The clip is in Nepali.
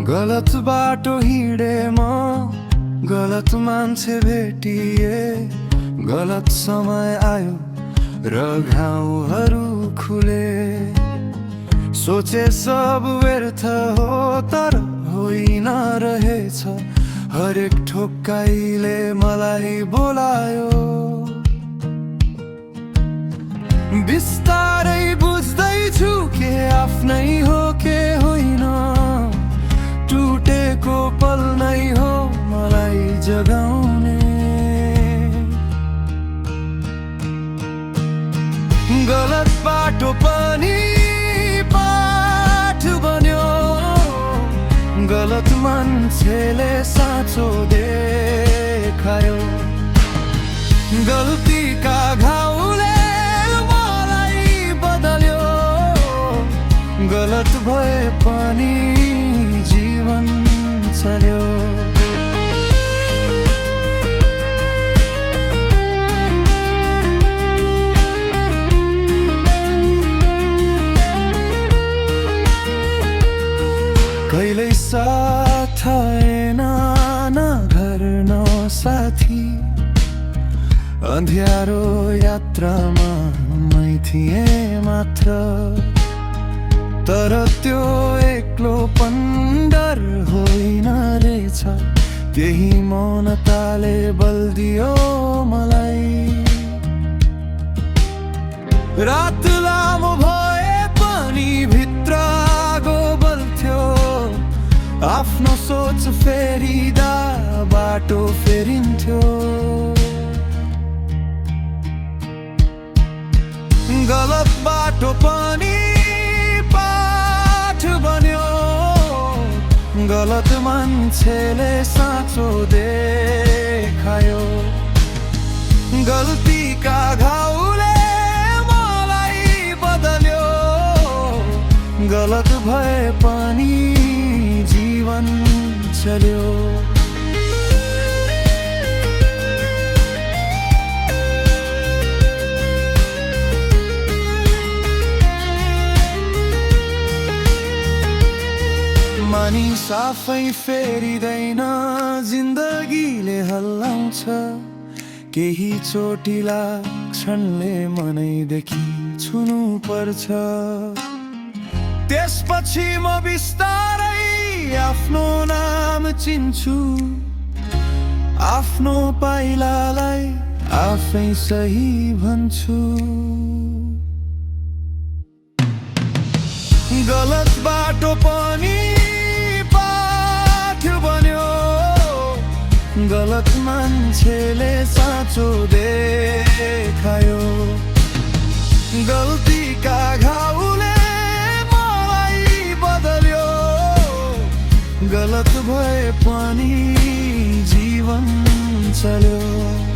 गलत बाटो हिँडे म गलत मान्छे भेटिए गलत समय आयो र घाउहरू खुले सोचे सब व्यर्थ हो तर होइन रहेछ हरेक ठोक्काइले मलाई बोलायो बिस्तारै बुझ्दैछु के आफ्नै हो के होइन टुटेको पल नै हो मलाई जगाउने गलत बाटो पनि पाठ बन्यो गलत मान्छेले साँचो देखायो गल्तीका घाउले मलाई बदल्यो गलत भए पनि जीवन चल्यो कहिल्यै साथ आएन न घर न साथी अँध्यारो यात्रामा मै थिएँ मात्र तर त्यो एक्लोपन डर होइन रहेछ त्यही मौनताले बल्दियो मलाई रात लामो भए पनि भित्र आगो बल्थ्यो आफ्नो सोच फेरिदा बाटो फेरिन्थ्यो गलत बाटो पनि पाठ बन्यो गलत मान्छेले साँचो देखायो गल्तीका घाउले मलाई बदल्यो गलत भए पनि जीवन चल्यो मानिस आफै फेरिँदैन जिन्दगीले हल्लाउँछ केही चोटिला क्षणले मनैदेखि छुनु पर्छ त्यसपछि म बिस्तारै आफ्नो नाम चिन्छु आफ्नो पाइलालाई आफै सही भन्छु गलत बाटो पनि पाठ बन्यो गलत मान्छेले साँचो देखायो गल्तीका घाउले मलाई बदल्यो गलत भए पनि जीवन चल्यो